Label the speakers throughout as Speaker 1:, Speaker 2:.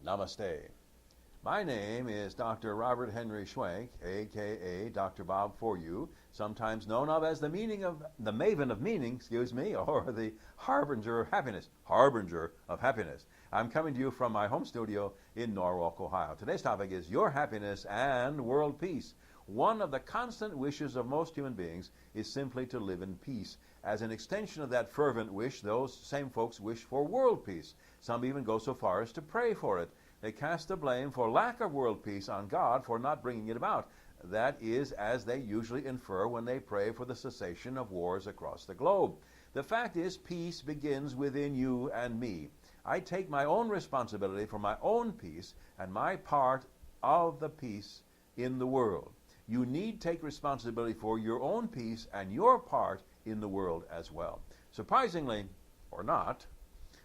Speaker 1: Namaste. My name is Dr. Robert Henry Schwenk, aka Dr. Bob for You, sometimes known of as the Maven of Meaning, or the Harbinger of Happiness. Harbinger of Happiness. I'm coming to you from my home studio in Norwalk, Ohio. Today's topic is your happiness and world peace. One of the constant wishes of most human beings is simply to live in peace. As an extension of that fervent wish, those same folks wish for world peace. Some even go so far as to pray for it. They cast the blame for lack of world peace on God for not bringing it about. That is, as they usually infer when they pray for the cessation of wars across the globe. The fact is, peace begins within you and me. I take my own responsibility for my own peace and my part of the peace in the world. You need take responsibility for your own peace and your part in the world as well. Surprisingly, or not,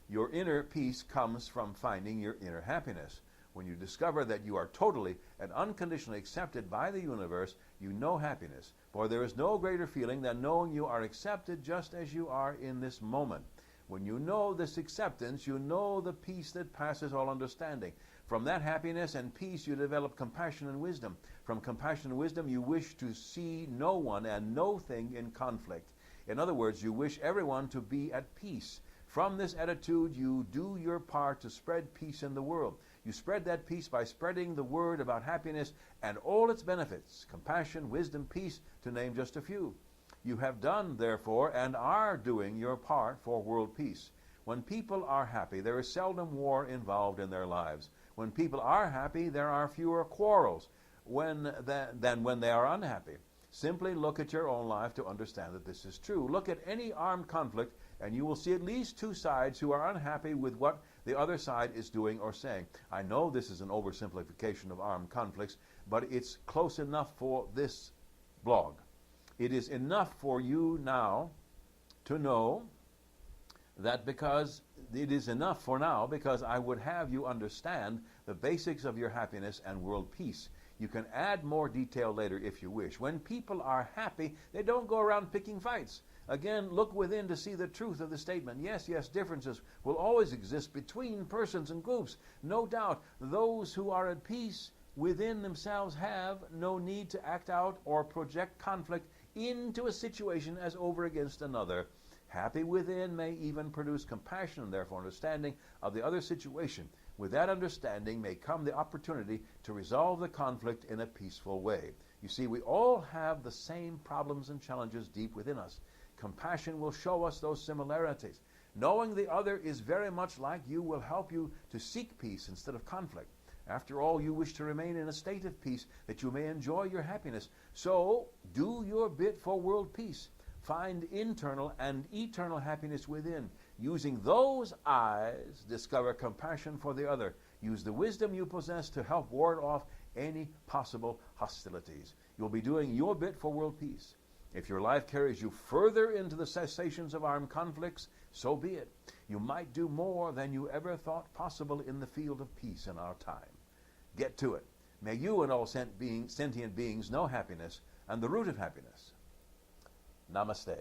Speaker 1: your inner peace comes from finding your inner happiness. When you discover that you are totally and unconditionally accepted by the universe, you know happiness. For there is no greater feeling than knowing you are accepted just as you are in this moment. When you know this acceptance, you know the peace that passes all understanding. From that happiness and peace, you develop compassion and wisdom. From compassion and wisdom, you wish to see no one and no thing in conflict. In other words, you wish everyone to be at peace. From this attitude, you do your part to spread peace in the world. You spread that peace by spreading the word about happiness and all its benefits, compassion, wisdom, peace, to name just a few. You have done, therefore, and are doing your part for world peace. When people are happy, there is seldom war involved in their lives. When people are happy, there are fewer quarrels than when they are unhappy. Simply look at your own life to understand that this is true. Look at any armed conflict, and you will see at least two sides who are unhappy with what the other side is doing or saying. I know this is an oversimplification of armed conflicts, but it's close enough for this blog. It is enough for you now to know that because it is enough for now, because I would have you understand the basics of your happiness and world peace. You can add more detail later if you wish. When people are happy, they don't go around picking fights. Again, look within to see the truth of the statement. Yes, differences will always exist between persons and groups. No doubt, those who are at peace within themselves have no need to act out or project conflict into a situation as over against another. Happy within may even produce compassion and therefore understanding of the other situation. With that understanding may come the opportunity to resolve the conflict in a peaceful way. You see, we all have the same problems and challenges deep within us. Compassion will show us those similarities. Knowing the other is very much like you will help you to seek peace instead of conflict. After all, you wish to remain in a state of peace that you may enjoy your happiness. So, do your bit for world peace. Find internal and eternal happiness within. Using those eyes, discover compassion for the other. Use the wisdom you possess to help ward off any possible hostilities. You'll be doing your bit for world peace. If your life carries you further into the cessations of armed conflicts, so be it. You might do more than you ever thought possible in the field of peace in our time. Get to it. May you and all sentient beings know happiness and the root of happiness. Namaste.